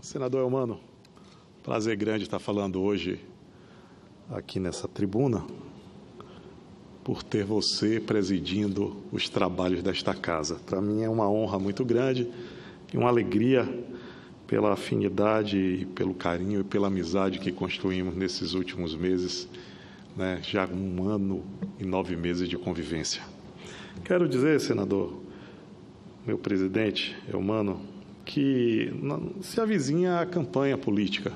Senador Eumano, prazer grande estar falando hoje aqui nessa tribuna, por ter você presidindo os trabalhos desta casa. Para mim é uma honra muito grande e uma alegria pela afinidade e pelo carinho e pela amizade que construímos nesses últimos meses, né, já 1 ano e 9 meses de convivência. Quero dizer, senador, meu presidente Eumano, que se avizinha a campanha política.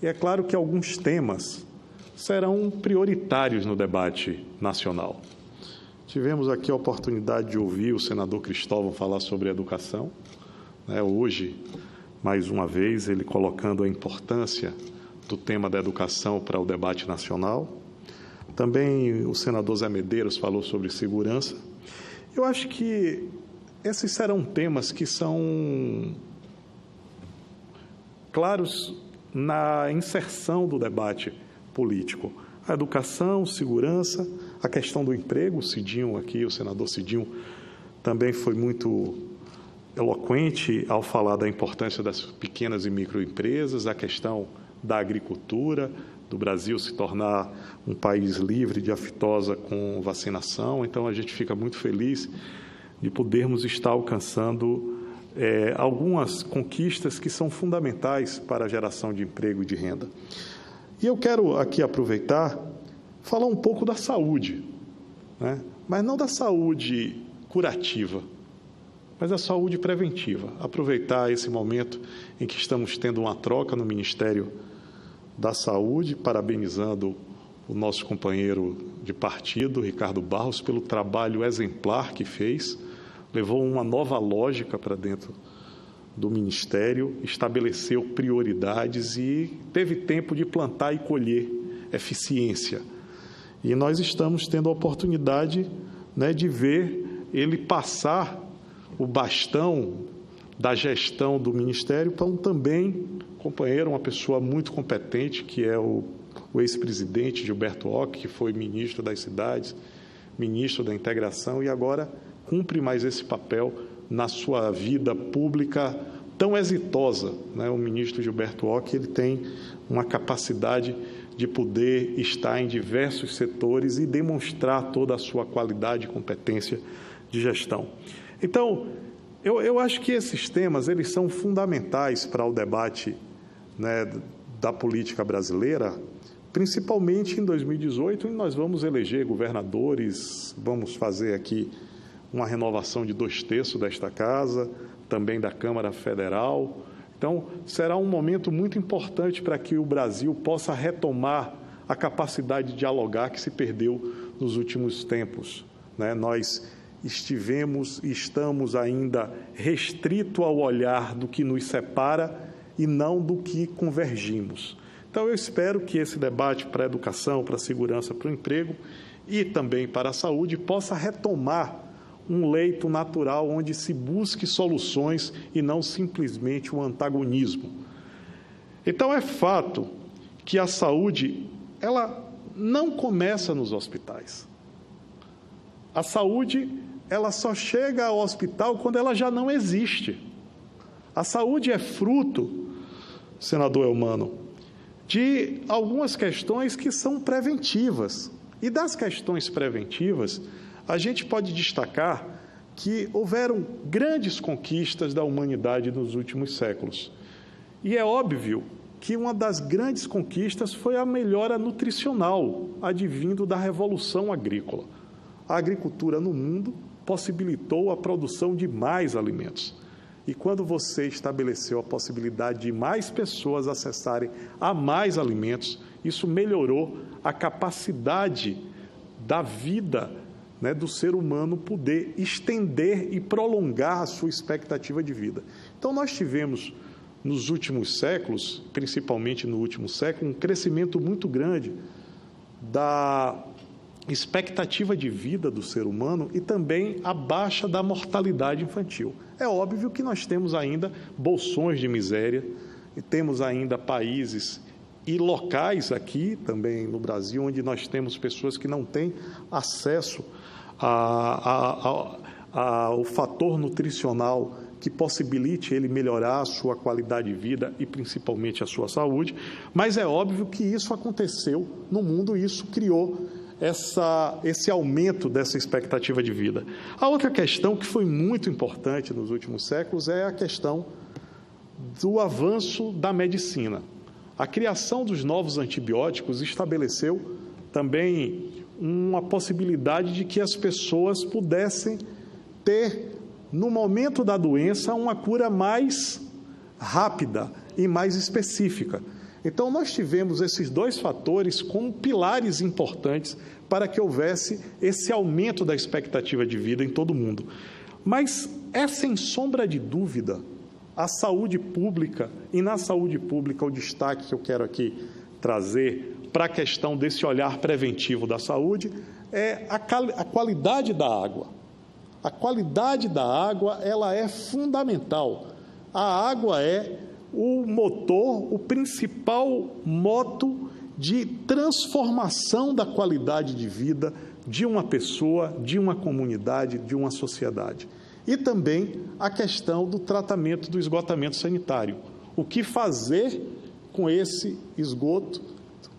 E é claro que alguns temas serão prioritários no debate nacional. Tivemos aqui a oportunidade de ouvir o senador Cristóvão falar sobre educação, né? Hoje, mais uma vez, ele colocando a importância do tema da educação para o debate nacional. Também o senador Zé Medeiros falou sobre segurança. Eu acho que esses serão temas que são claros na inserção do debate político. A educação, segurança, a questão do emprego. O Cidinho aqui, o senador Cidinho, também foi muito eloquente ao falar da importância das pequenas e microempresas, a questão da agricultura, do Brasil se tornar um país livre de aftosa com vacinação. Então, a gente fica muito feliz de podermos estar alcançando algumas conquistas que são fundamentais para a geração de emprego e de renda. E eu quero aqui aproveitar, falar um pouco da saúde, né? Mas não da saúde curativa, mas da saúde preventiva. Aproveitar esse momento em que estamos tendo uma troca no Ministério da Saúde, parabenizando o nosso companheiro de partido, Ricardo Barros, pelo trabalho exemplar que fez, levou uma nova lógica para dentro do Ministério, estabeleceu prioridades e teve tempo de plantar e colher eficiência. E nós estamos tendo a oportunidade, né, de ver ele passar o bastão da gestão do Ministério para um também companheiro, uma pessoa muito competente, que é o ex-presidente Gilberto Occhi, que foi ministro das cidades, ministro da integração e agora cumpre mais esse papel na sua vida pública tão exitosa, né? O ministro Gilberto Occhi, ele tem uma capacidade de poder estar em diversos setores e demonstrar toda a sua qualidade e competência de gestão. Então, eu acho que esses temas eles são fundamentais para o debate, né, da política brasileira, principalmente em 2018, em nós vamos eleger governadores, vamos fazer aqui uma renovação de 2/3 desta casa, também da Câmara Federal. Então, será um momento muito importante para que o Brasil possa retomar a capacidade de dialogar que se perdeu nos últimos tempos, né? Nós estivemos e estamos ainda restrito ao olhar do que nos separa e não do que convergimos. Então, eu espero que esse debate para a educação, para a segurança, para o emprego e também para a saúde possa retomar um leito natural onde se busque soluções e não simplesmente um antagonismo. Então, é fato que a saúde, ela não começa nos hospitais. A saúde, ela só chega ao hospital quando ela já não existe. A saúde é fruto, senador Eumano, de algumas questões que são preventivas. E das questões preventivas, a gente pode destacar que houveram grandes conquistas da humanidade nos últimos séculos. E é óbvio que uma das grandes conquistas foi a melhora nutricional, advindo da Revolução Agrícola. A agricultura no mundo possibilitou a produção de mais alimentos. E quando você estabeleceu a possibilidade de mais pessoas acessarem a mais alimentos, isso melhorou a capacidade da vida, né, do ser humano poder estender e prolongar a sua expectativa de vida. Então, nós tivemos, nos últimos séculos, principalmente no último século, um crescimento muito grande da expectativa de vida do ser humano e também a baixa da mortalidade infantil. É óbvio que nós temos ainda bolsões de miséria e temos ainda países e locais aqui, também no Brasil, onde nós temos pessoas que não têm acesso ao fator nutricional que possibilite ele melhorar a sua qualidade de vida e principalmente a sua saúde, mas é óbvio que isso aconteceu no mundo e isso criou esse aumento dessa expectativa de vida. A outra questão que foi muito importante nos últimos séculos é a questão do avanço da medicina. A criação dos novos antibióticos estabeleceu também uma possibilidade de que as pessoas pudessem ter, no momento da doença, uma cura mais rápida e mais específica. Então, nós tivemos esses dois fatores como pilares importantes para que houvesse esse aumento da expectativa de vida em todo o mundo. Mas é, sem sombra de dúvida, a saúde pública, e na saúde pública o destaque que eu quero aqui trazer para a questão desse olhar preventivo da saúde, é a qualidade da água. A qualidade da água, ela é fundamental. A água é o motor, o principal moto de transformação da qualidade de vida de uma pessoa, de uma comunidade, de uma sociedade. E também a questão do tratamento do esgotamento sanitário. O que fazer com esse esgoto,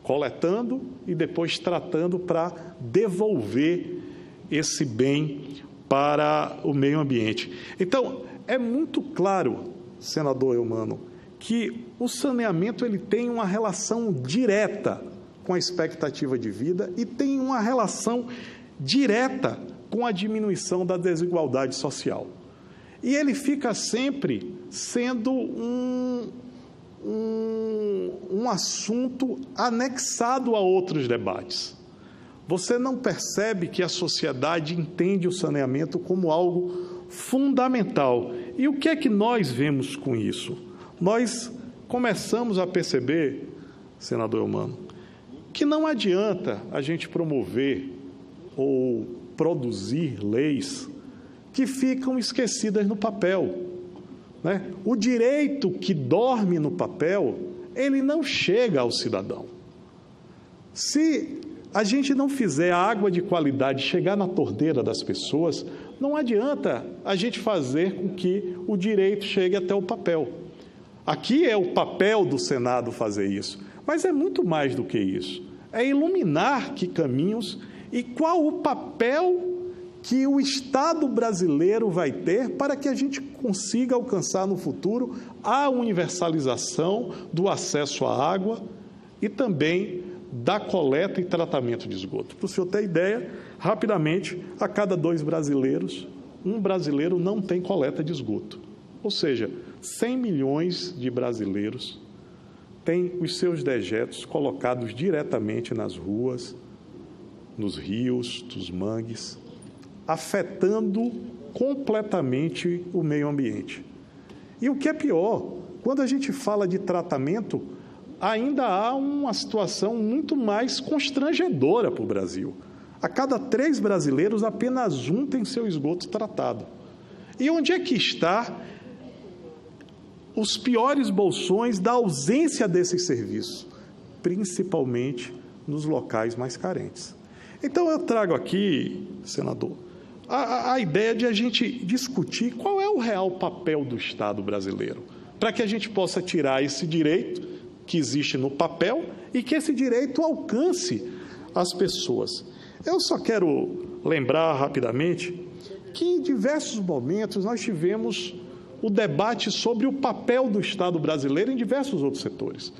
coletando e depois tratando para devolver esse bem para o meio ambiente. Então, é muito claro, senador Eumano, que o saneamento ele tem uma relação direta com a expectativa de vida e tem uma relação direta com a diminuição da desigualdade social. E ele fica sempre sendo um assunto anexado a outros debates. Você não percebe que a sociedade entende o saneamento como algo fundamental. E o que é que nós vemos com isso? Nós começamos a perceber, senador Eumano, que não adianta a gente promover ou produzir leis que ficam esquecidas no papel, né? O direito que dorme no papel, ele não chega ao cidadão. Se a gente não fizer a água de qualidade chegar na torneira das pessoas, não adianta a gente fazer com que o direito chegue até o papel. Aqui é o papel do Senado fazer isso, mas é muito mais do que isso. É iluminar que caminhos e qual o papel que o Estado brasileiro vai ter para que a gente consiga alcançar no futuro a universalização do acesso à água e também da coleta e tratamento de esgoto. Para o senhor ter ideia, rapidamente, a cada 2 brasileiros, um brasileiro não tem coleta de esgoto. Ou seja, 100 milhões de brasileiros têm os seus dejetos colocados diretamente nas ruas, nos rios, nos mangues, afetando completamente o meio ambiente. E o que é pior, quando a gente fala de tratamento, ainda há uma situação muito mais constrangedora para o Brasil. A cada 3 brasileiros, apenas 1 tem seu esgoto tratado. E onde é que está os piores bolsões da ausência desses serviços? Principalmente nos locais mais carentes. Então, eu trago aqui, senador, a ideia de a gente discutir qual é o real papel do Estado brasileiro, para que a gente possa tirar esse direito que existe no papel e que esse direito alcance as pessoas. Eu só quero lembrar rapidamente que em diversos momentos nós tivemos o debate sobre o papel do Estado brasileiro em diversos outros setores.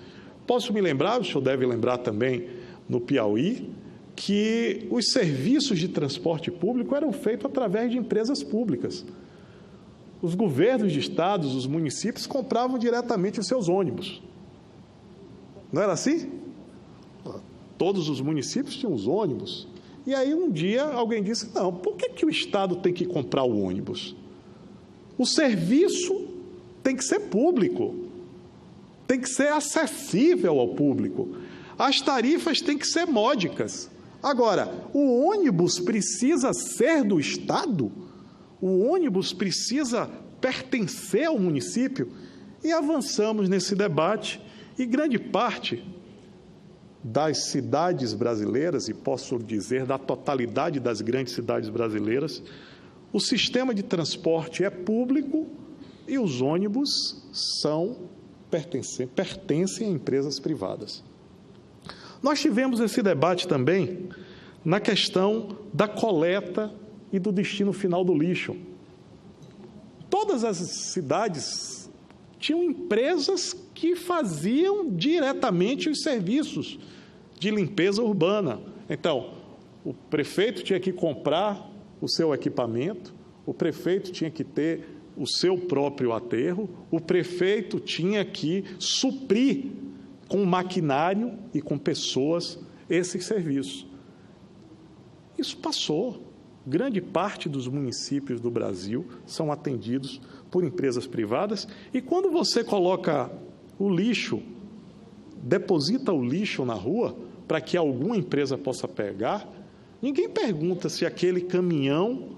Posso me lembrar, o senhor deve lembrar também, no Piauí, que os serviços de transporte público eram feitos através de empresas públicas. Os governos de estados, os municípios, compravam diretamente os seus ônibus. Não era assim? Todos os municípios tinham os ônibus. E aí um dia alguém disse, não, por que o Estado tem que comprar o ônibus? O serviço tem que ser público, tem que ser acessível ao público. As tarifas têm que ser módicas. Agora, o ônibus precisa ser do Estado? O ônibus precisa pertencer ao município? E avançamos nesse debate e grande parte das cidades brasileiras, e posso dizer da totalidade das grandes cidades brasileiras, o sistema de transporte é público e os ônibus pertencem a empresas privadas. Nós tivemos esse debate também na questão da coleta e do destino final do lixo. Todas as cidades tinham empresas que faziam diretamente os serviços de limpeza urbana. Então, o prefeito tinha que comprar o seu equipamento, o prefeito tinha que ter o seu próprio aterro, o prefeito tinha que suprir com maquinário e com pessoas esses serviços. Isso passou. Grande parte dos municípios do Brasil são atendidos por empresas privadas, e quando você coloca o lixo, deposita o lixo na rua para que alguma empresa possa pegar, ninguém pergunta se aquele caminhão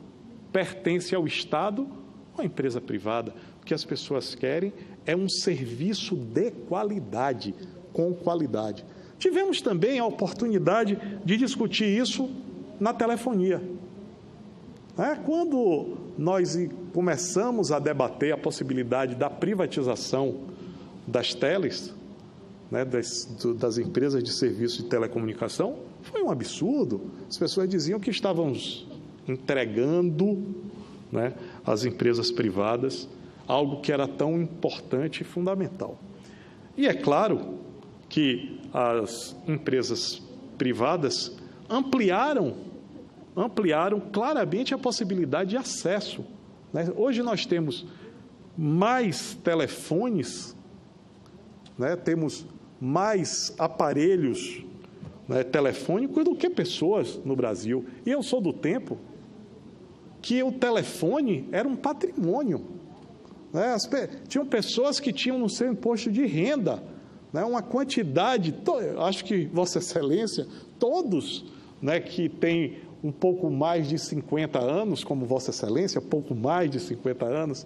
pertence ao Estado ou à empresa privada. O que as pessoas querem é um serviço de qualidade, com qualidade. Tivemos também a oportunidade de discutir isso na telefonia. Quando nós começamos a debater a possibilidade da privatização das teles, das empresas de serviço de telecomunicação, foi um absurdo. As pessoas diziam que estávamos entregando às empresas privadas algo que era tão importante e fundamental. E é claro que as empresas privadas ampliaram claramente a possibilidade de acesso. Hoje nós temos mais telefones, temos mais aparelhos telefônicos do que pessoas no Brasil. E eu sou do tempo que o telefone era um patrimônio. Tinham pessoas que tinham no seu imposto de renda uma quantidade, acho que Vossa Excelência, todos que têm um pouco mais de 50 anos, como Vossa Excelência, pouco mais de 50 anos,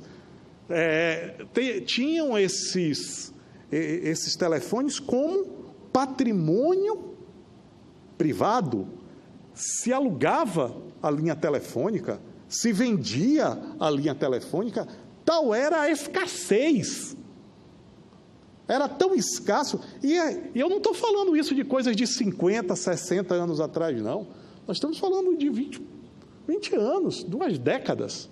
tinham esses telefones como patrimônio privado. Se alugava a linha telefônica, se vendia a linha telefônica, tal era a escassez. Era tão escasso, e eu não estou falando isso de coisas de 50, 60 anos atrás, não. Nós estamos falando de 20 anos, 2 décadas.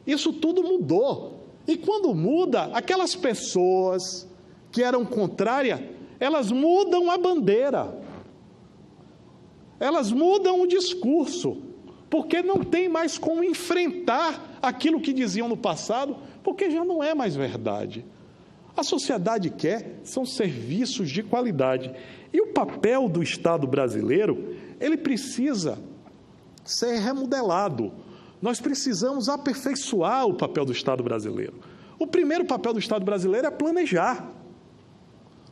Isso tudo mudou. E quando muda, aquelas pessoas que eram contrárias, elas mudam a bandeira. Elas mudam o discurso, porque não tem mais como enfrentar aquilo que diziam no passado, porque já não é mais verdade. A sociedade quer são serviços de qualidade. E o papel do Estado brasileiro, ele precisa ser remodelado. Nós precisamos aperfeiçoar o papel do Estado brasileiro. O primeiro papel do Estado brasileiro é planejar.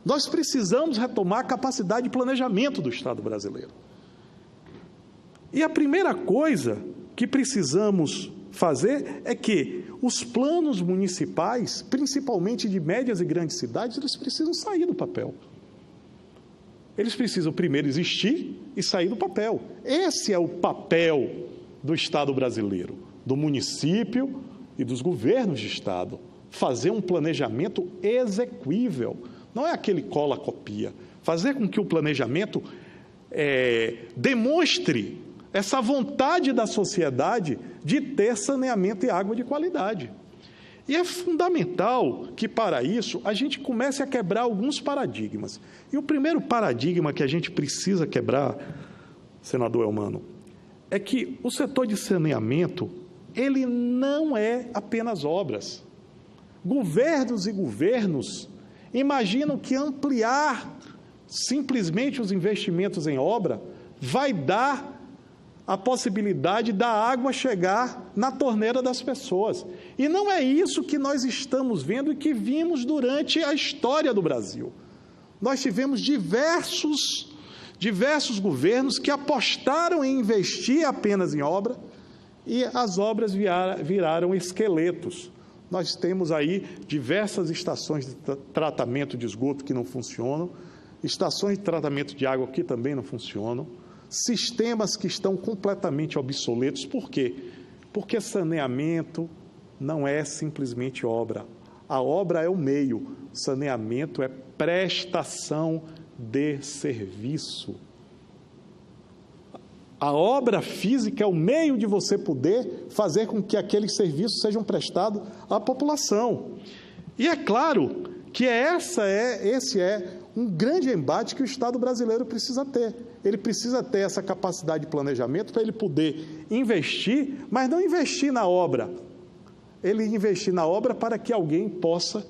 Nós precisamos retomar a capacidade de planejamento do Estado brasileiro. E a primeira coisa que precisamos fazer é que os planos municipais, principalmente de médias e grandes cidades, eles precisam sair do papel. Eles precisam primeiro existir e sair do papel. Esse é o papel do Estado brasileiro, do município e dos governos de Estado. Fazer um planejamento execuível. Não é aquele cola-copia. Fazer com que o planejamento demonstre essa vontade da sociedade de ter saneamento e água de qualidade. E é fundamental que, para isso, a gente comece a quebrar alguns paradigmas. E o primeiro paradigma que a gente precisa quebrar, senador Elmano, é que o setor de saneamento, ele não é apenas obras. Governos e governos imaginam que ampliar simplesmente os investimentos em obra vai dar a possibilidade da água chegar na torneira das pessoas. E não é isso que nós estamos vendo e que vimos durante a história do Brasil. Nós tivemos diversos governos que apostaram em investir apenas em obra e as obras viraram esqueletos. Nós temos aí diversas estações de tratamento de esgoto que não funcionam, estações de tratamento de água que também não funcionam, sistemas que estão completamente obsoletos. Por quê? Porque saneamento não é simplesmente obra. A obra é o meio, o saneamento é prestação de serviço. A obra física é o meio de você poder fazer com que aqueles serviços sejam prestados à população. E é claro que esse é um grande embate que o Estado brasileiro precisa ter. Ele precisa ter essa capacidade de planejamento para ele poder investir, mas não investir na obra. Ele investir na obra para que alguém possa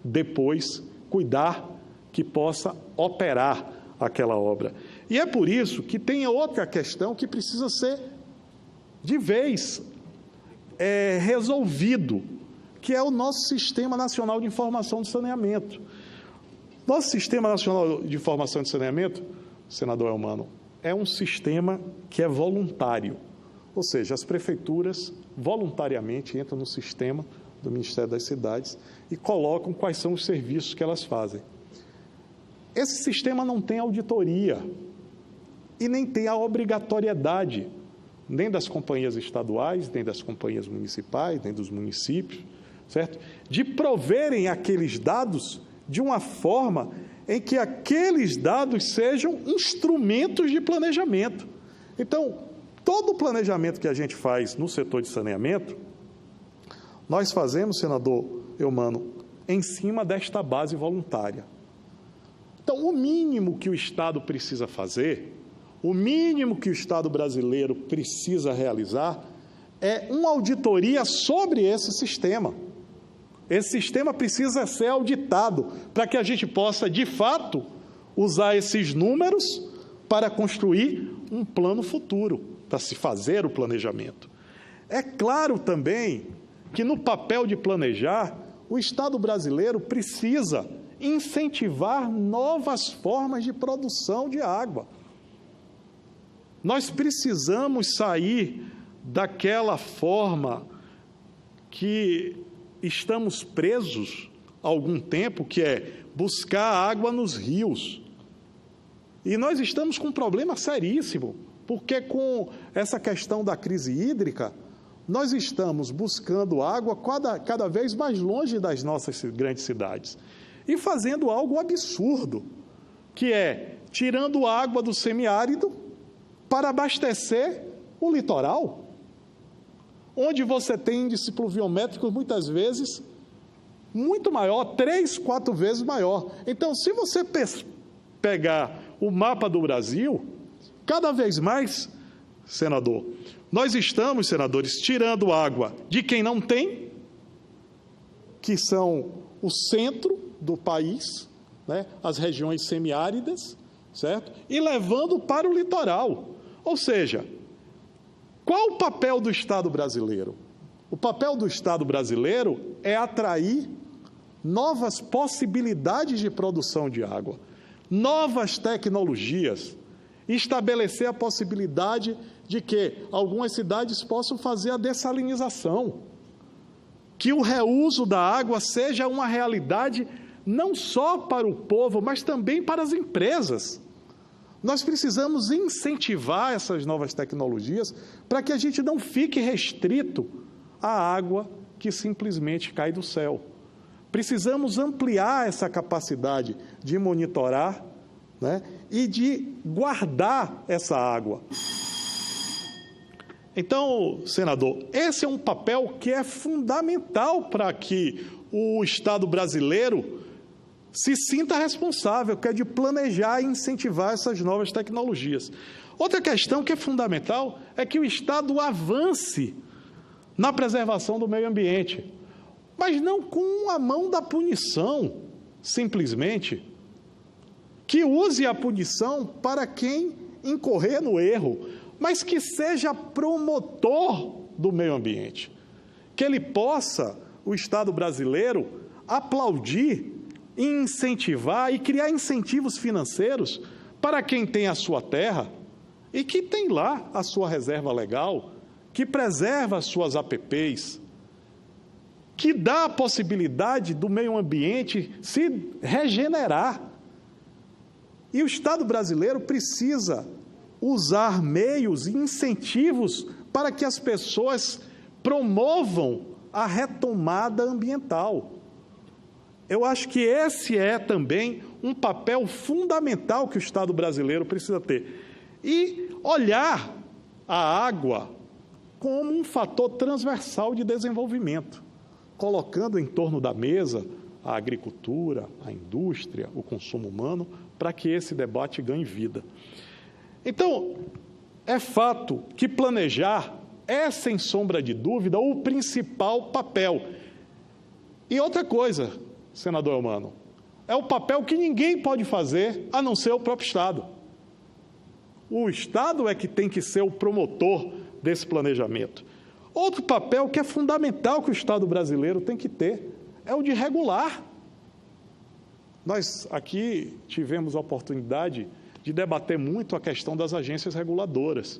depois cuidar, que possa operar aquela obra. E é por isso que tem outra questão que precisa ser de vez resolvido, que é o nosso Sistema Nacional de Informação de Saneamento. Nosso Sistema Nacional de Informação de Saneamento, senador Elmano, é um sistema que é voluntário, ou seja, as prefeituras voluntariamente entram no sistema do Ministério das Cidades e colocam quais são os serviços que elas fazem. Esse sistema não tem auditoria e nem tem a obrigatoriedade, nem das companhias estaduais, nem das companhias municipais, nem dos municípios, certo? De proverem aqueles dados de uma forma em que aqueles dados sejam instrumentos de planejamento. Então, todo o planejamento que a gente faz no setor de saneamento, nós fazemos, senador Elmano, em cima desta base voluntária. Então, o mínimo que o Estado precisa fazer, o mínimo que o Estado brasileiro precisa realizar, é uma auditoria sobre esse sistema. Esse sistema precisa ser auditado para que a gente possa, de fato, usar esses números para construir um plano futuro, para se fazer o planejamento. É claro também que no papel de planejar, o Estado brasileiro precisa incentivar novas formas de produção de água. Nós precisamos sair daquela forma que estamos presos há algum tempo, que é buscar água nos rios. E nós estamos com um problema seríssimo, porque com essa questão da crise hídrica, nós estamos buscando água cada vez mais longe das nossas grandes cidades e fazendo algo absurdo, que é tirando água do semiárido para abastecer o litoral, onde você tem índice pluviométrico muitas vezes muito maior, 3, 4 vezes maior. Então, se você pegar o mapa do Brasil, cada vez mais, senador, nós estamos, senadores, tirando água de quem não tem, que são o centro do país, né, as regiões semiáridas, certo? E levando para o litoral. Ou seja, qual o papel do Estado brasileiro? O papel do Estado brasileiro é atrair novas possibilidades de produção de água, novas tecnologias, estabelecer a possibilidade de que algumas cidades possam fazer a dessalinização, que o reuso da água seja uma realidade não só para o povo, mas também para as empresas. Nós precisamos incentivar essas novas tecnologias para que a gente não fique restrito à água que simplesmente cai do céu. Precisamos ampliar essa capacidade de monitorar, né, e de guardar essa água. Então, senador, esse é um papel que é fundamental para que o Estado brasileiro se sinta responsável, que é de planejar e incentivar essas novas tecnologias. Outra questão que é fundamental é que o Estado avance na preservação do meio ambiente, mas não com a mão da punição, simplesmente, que use a punição para quem incorrer no erro, mas que seja promotor do meio ambiente, que ele possa, o Estado brasileiro, aplaudir, incentivar e criar incentivos financeiros para quem tem a sua terra e que tem lá a sua reserva legal, que preserva as suas APPs, que dá a possibilidade do meio ambiente se regenerar. E o Estado brasileiro precisa usar meios e incentivos para que as pessoas promovam a retomada ambiental. Eu acho que esse é também um papel fundamental que o Estado brasileiro precisa ter. E olhar a água como um fator transversal de desenvolvimento, colocando em torno da mesa a agricultura, a indústria, o consumo humano, para que esse debate ganhe vida. Então, é fato que planejar é, sem sombra de dúvida, o principal papel. E outra coisa, senador Eumano, é o papel que ninguém pode fazer, a não ser o próprio Estado. O Estado é que tem que ser o promotor desse planejamento. Outro papel que é fundamental que o Estado brasileiro tem que ter é o de regular. Nós aqui tivemos a oportunidade de debater muito a questão das agências reguladoras.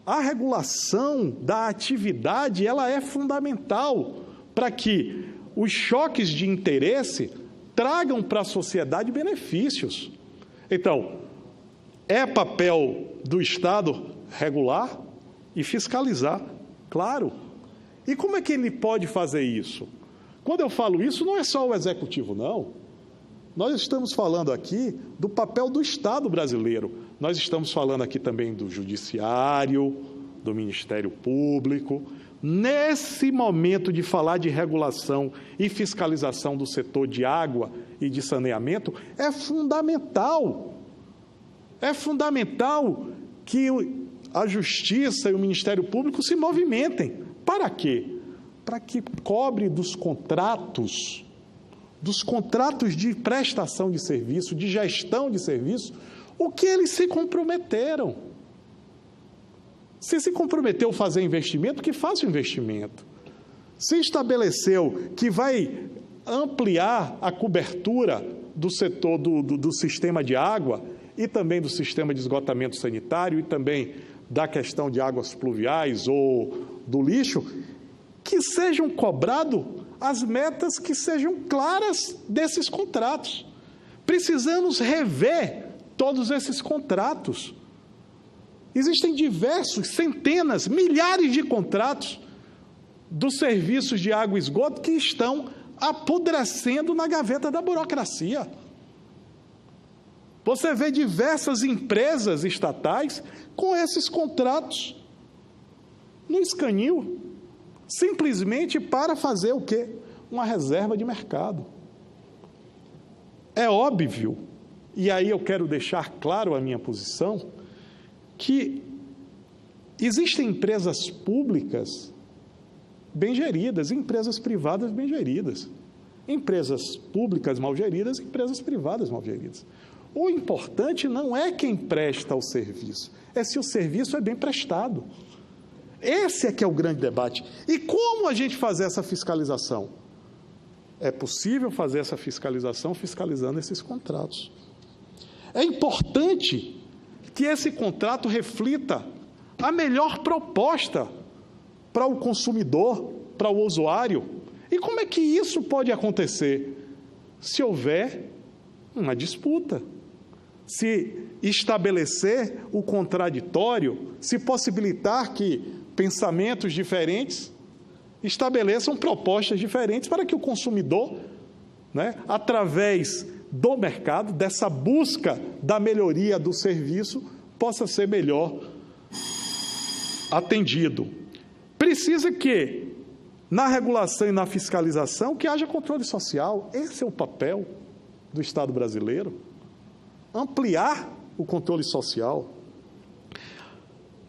A regulação da atividade, ela é fundamental para que os choques de interesse tragam para a sociedade benefícios. Então, é papel do Estado regular e fiscalizar, claro. E como é que ele pode fazer isso? Quando eu falo isso, não é só o Executivo, não. Nós estamos falando aqui do papel do Estado brasileiro. Nós estamos falando aqui também do Judiciário, do Ministério Público. Nesse momento de falar de regulação e fiscalização do setor de água e de saneamento, é fundamental que a Justiça e o Ministério Público se movimentem. Para quê? Para que cobre dos contratos de prestação de serviço, de gestão de serviço, o que eles se comprometeram. Se comprometeu a fazer investimento, que faça o investimento. Se estabeleceu que vai ampliar a cobertura do setor do sistema de água e também do sistema de esgotamento sanitário e também da questão de águas pluviais ou do lixo, que sejam cobradas as metas que sejam claras desses contratos. Precisamos rever todos esses contratos. Existem diversos, centenas, milhares de contratos dos serviços de água e esgoto que estão apodrecendo na gaveta da burocracia. Você vê diversas empresas estatais com esses contratos no escanil, simplesmente para fazer o quê? Uma reserva de mercado. É óbvio, e aí eu quero deixar claro a minha posição, que existem empresas públicas bem geridas e empresas privadas bem geridas. Empresas públicas mal geridas e empresas privadas mal geridas. O importante não é quem presta o serviço, é se o serviço é bem prestado. Esse é que é o grande debate. E como a gente fazer essa fiscalização? É possível fazer essa fiscalização fiscalizando esses contratos. É importante que esse contrato reflita a melhor proposta para o consumidor, para o usuário. E como é que isso pode acontecer? Se houver uma disputa, se estabelecer o contraditório, se possibilitar que pensamentos diferentes estabeleçam propostas diferentes para que o consumidor, através do mercado, dessa busca da melhoria do serviço, possa ser melhor atendido. Precisa que, na regulação e na fiscalização, que haja controle social. Esse é o papel do Estado brasileiro. Ampliar o controle social.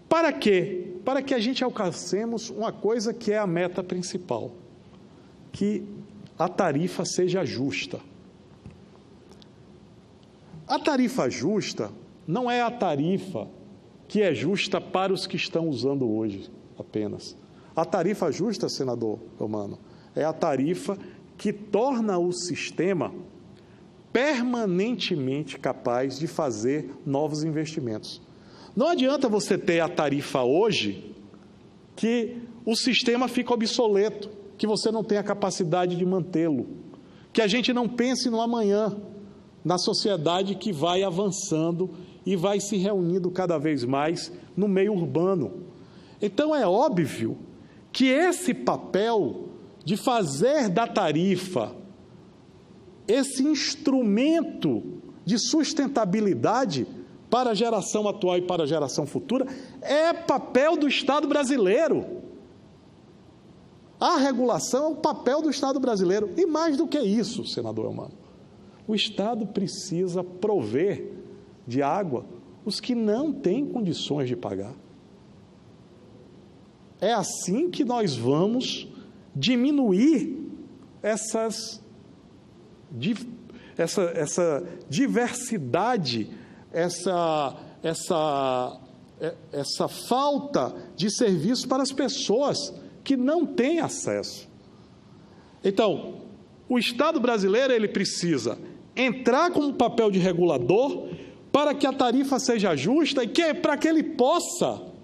Para quê? Para que a gente alcancemos uma coisa que é a meta principal, que a tarifa seja justa. A tarifa justa não é a tarifa que é justa para os que estão usando hoje apenas. A tarifa justa, senador Eumano, é a tarifa que torna o sistema permanentemente capaz de fazer novos investimentos. Não adianta você ter a tarifa hoje que o sistema fica obsoleto, que você não tem a capacidade de mantê-lo, que a gente não pense no amanhã, na sociedade que vai avançando e vai se reunindo cada vez mais no meio urbano. Então, é óbvio que esse papel de fazer da tarifa esse instrumento de sustentabilidade para a geração atual e para a geração futura é papel do Estado brasileiro. A regulação é o papel do Estado brasileiro. E mais do que isso, senador Eumano, o Estado precisa prover de água os que não têm condições de pagar. É assim que nós vamos diminuir essa diversidade, essa falta de serviço para as pessoas que não têm acesso. Então, o Estado brasileiro ele precisa entrar como papel de regulador para que a tarifa seja justa e para que ele possa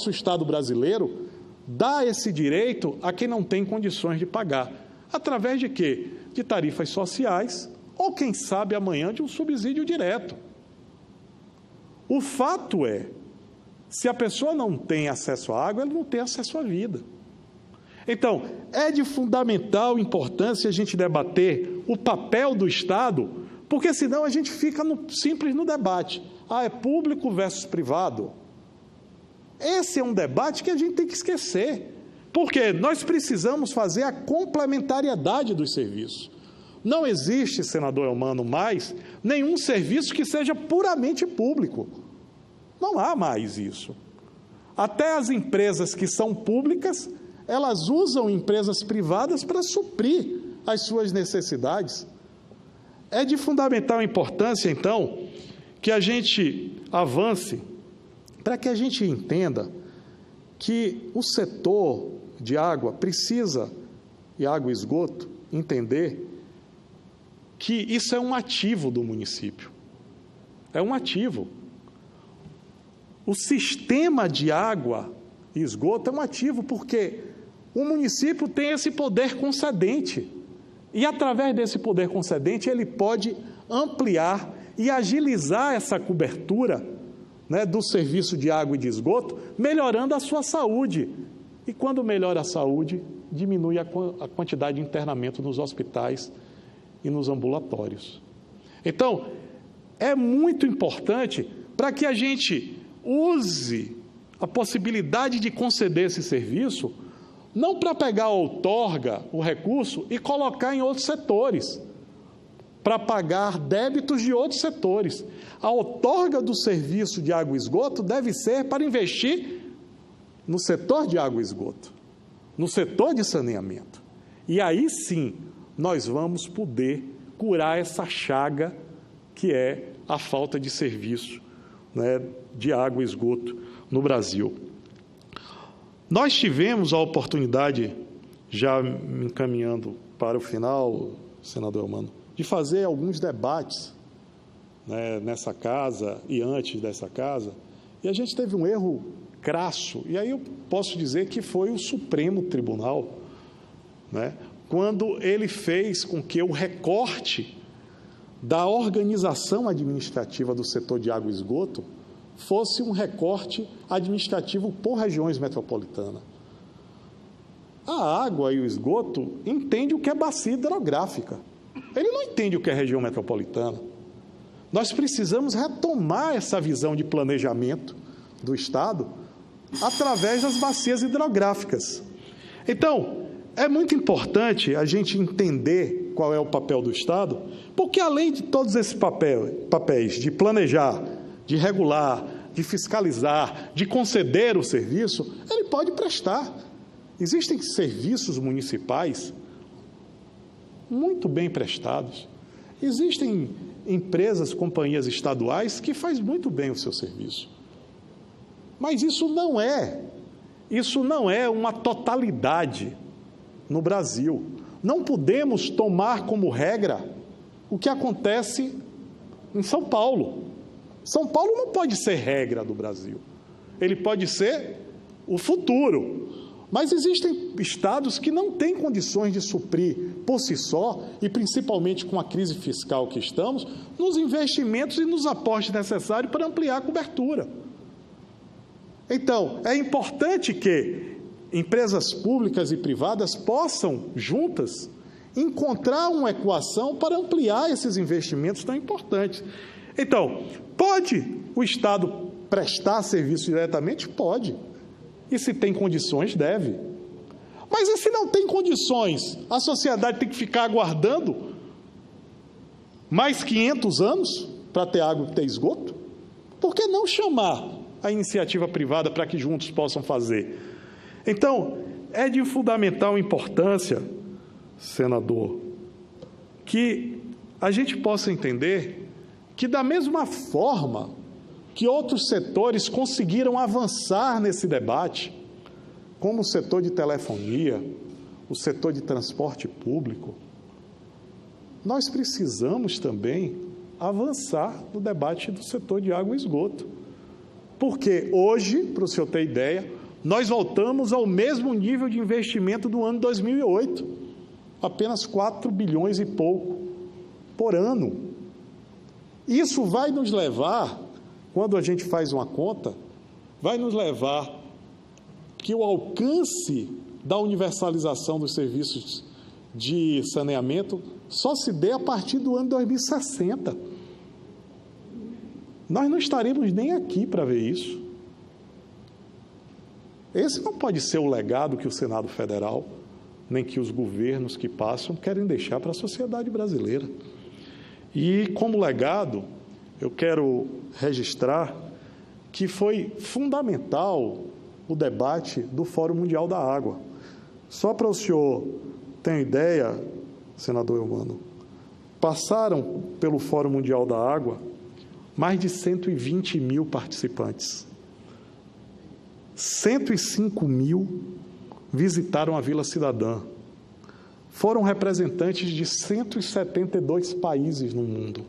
o Estado brasileiro dar esse direito a quem não tem condições de pagar. Através de quê? De tarifas sociais ou, quem sabe, amanhã de um subsídio direto. O fato é, se a pessoa não tem acesso à água, ela não tem acesso à vida. Então, é de fundamental importância a gente debater o papel do Estado, porque senão a gente fica simples no debate. É público versus privado. Esse é um debate que a gente tem que esquecer, porque nós precisamos fazer a complementariedade dos serviços. Não existe, senador Eumano, mais nenhum serviço que seja puramente público. Não há mais isso. Até as empresas que são públicas, elas usam empresas privadas para suprir as suas necessidades. É de fundamental importância, então, que a gente avance para que a gente entenda que o setor de água precisa, e água e esgoto, entender que isso é um ativo do município. É um ativo. O sistema de água e esgoto é um ativo porque o município tem esse poder concedente. E, através desse poder concedente, ele pode ampliar e agilizar essa cobertura, né, do serviço de água e de esgoto, melhorando a sua saúde. E, quando melhora a saúde, diminui a quantidade de internamento nos hospitais e nos ambulatórios. Então, é muito importante para que a gente use a possibilidade de conceder esse serviço, não para pegar a outorga, o recurso, e colocar em outros setores, para pagar débitos de outros setores. A outorga do serviço de água e esgoto deve ser para investir no setor de água e esgoto, no setor de saneamento. E aí sim, nós vamos poder curar essa chaga que é a falta de serviço, né, de água e esgoto no Brasil. Nós tivemos a oportunidade, já me encaminhando para o final, senador Eumano, de fazer alguns debates, né, nessa casa e antes dessa casa, e a gente teve um erro crasso, e aí eu posso dizer que foi o Supremo Tribunal, né, quando ele fez com que o recorte da organização administrativa do setor de água e esgoto fosse um recorte administrativo por regiões metropolitanas. A água e o esgoto entende o que é bacia hidrográfica. Ele não entende o que é região metropolitana. Nós precisamos retomar essa visão de planejamento do Estado através das bacias hidrográficas. Então, é muito importante a gente entender qual é o papel do Estado, porque além de todos esses papéis de planejar, de regular, de fiscalizar, de conceder o serviço, ele pode prestar. Existem serviços municipais muito bem prestados. Existem empresas, companhias estaduais que fazem muito bem o seu serviço. Mas isso não é uma totalidade no Brasil. Não podemos tomar como regra o que acontece em São Paulo. São Paulo não pode ser regra do Brasil. Ele pode ser o futuro. Mas existem estados que não têm condições de suprir por si só, e principalmente com a crise fiscal que estamos, nos investimentos e nos aportes necessários para ampliar a cobertura. Então, é importante que empresas públicas e privadas possam, juntas, encontrar uma equação para ampliar esses investimentos tão importantes. Então, pode o Estado prestar serviço diretamente? Pode. E se tem condições, deve. Mas e se não tem condições? A sociedade tem que ficar aguardando mais 500 anos para ter água e ter esgoto? Por que não chamar a iniciativa privada para que juntos possam fazer? Então, é de fundamental importância, senador, que a gente possa entender que, da mesma forma que outros setores conseguiram avançar nesse debate, como o setor de telefonia, o setor de transporte público, nós precisamos também avançar no debate do setor de água e esgoto. Porque hoje, para o senhor ter ideia, nós voltamos ao mesmo nível de investimento do ano 2008, apenas 4 bilhões e pouco por ano. Isso vai nos levar, quando a gente faz uma conta, vai nos levar que o alcance da universalização dos serviços de saneamento só se dê a partir do ano 2060. Nós não estaremos nem aqui para ver isso. Esse não pode ser o legado que o Senado Federal, nem que os governos que passam querem deixar para a sociedade brasileira. E, como legado, eu quero registrar que foi fundamental o debate do Fórum Mundial da Água. Só para o senhor ter uma ideia, senador Eumano, passaram pelo Fórum Mundial da Água mais de 120 mil participantes. 105 mil visitaram a Vila Cidadã. Foram representantes de 172 países no mundo.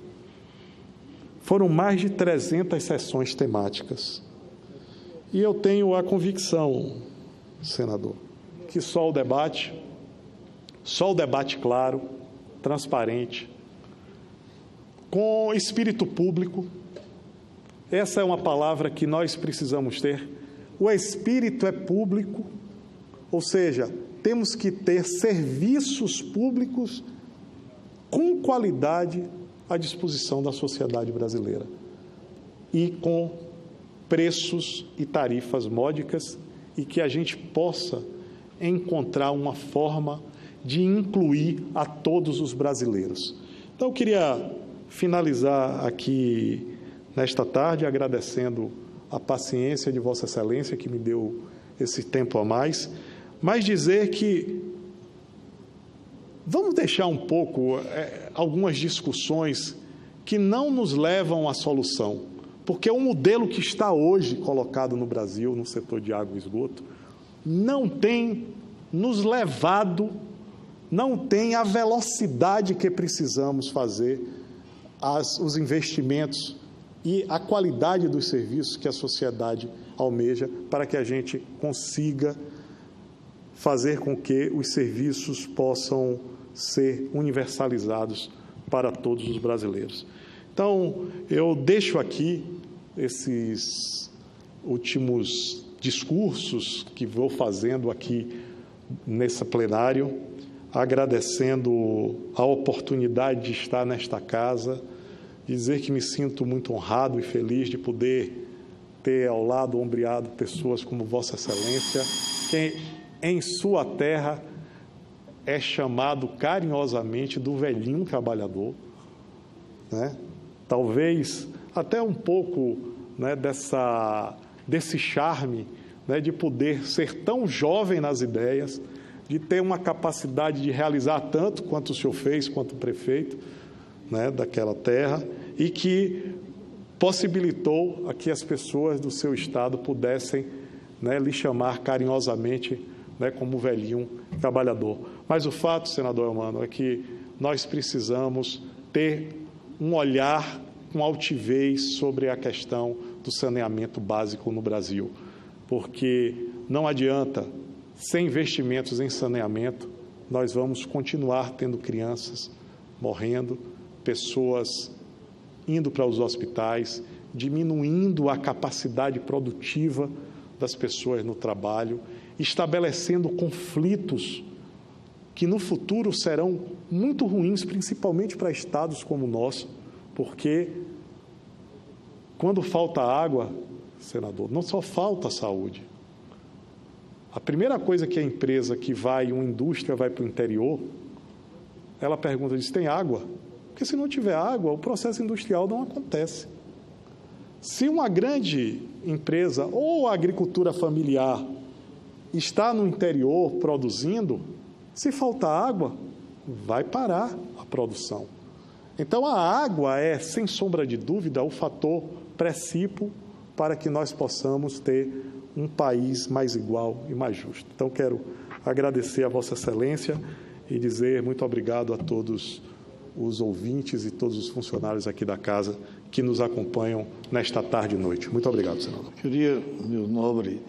Foram mais de 300 sessões temáticas. E eu tenho a convicção, senador, que só o debate claro, transparente, com espírito público, essa é uma palavra que nós precisamos ter. O espírito é público, ou seja, temos que ter serviços públicos com qualidade à disposição da sociedade brasileira e com preços e tarifas módicas, e que a gente possa encontrar uma forma de incluir a todos os brasileiros. Então, eu queria finalizar aqui nesta tarde agradecendo a paciência de Vossa Excelência, que me deu esse tempo a mais, mas dizer que vamos deixar um pouco algumas discussões que não nos levam à solução, porque o modelo que está hoje colocado no Brasil, no setor de água e esgoto, não tem nos levado, não tem a velocidade que precisamos fazer os investimentos e a qualidade dos serviços que a sociedade almeja para que a gente consiga fazer com que os serviços possam ser universalizados para todos os brasileiros. Então, eu deixo aqui esses últimos discursos que vou fazendo aqui nesse plenário, agradecendo a oportunidade de estar nesta casa, dizer que me sinto muito honrado e feliz de poder ter ao lado, ombreado, pessoas como Vossa Excelência, que em sua terra é chamado carinhosamente do velhinho trabalhador, né? Talvez até um pouco, né, desse charme, né, de poder ser tão jovem nas ideias, de ter uma capacidade de realizar tanto quanto o senhor fez, quanto o prefeito, né, daquela terra, e que possibilitou a que as pessoas do seu estado pudessem, né, lhe chamar carinhosamente, né, como velhinho trabalhador. Mas o fato, senador Eumano, é que nós precisamos ter um olhar com altivez sobre a questão do saneamento básico no Brasil, porque não adianta, sem investimentos em saneamento, nós vamos continuar tendo crianças morrendo, pessoas indo para os hospitais, diminuindo a capacidade produtiva das pessoas no trabalho, estabelecendo conflitos que no futuro serão muito ruins, principalmente para estados como o nosso, porque quando falta água, senador, não só falta saúde. A primeira coisa que a empresa que vai, uma indústria vai para o interior, ela pergunta, diz, tem água? Porque se não tiver água, o processo industrial não acontece. Se uma grande empresa ou a agricultura familiar está no interior produzindo, se faltar água, vai parar a produção. Então, a água é, sem sombra de dúvida, o fator precípio para que nós possamos ter um país mais igual e mais justo. Então, quero agradecer a Vossa Excelência e dizer muito obrigado a todos os ouvintes e todos os funcionários aqui da Casa que nos acompanham nesta tarde e noite. Muito obrigado, senador. Queria, meu nobre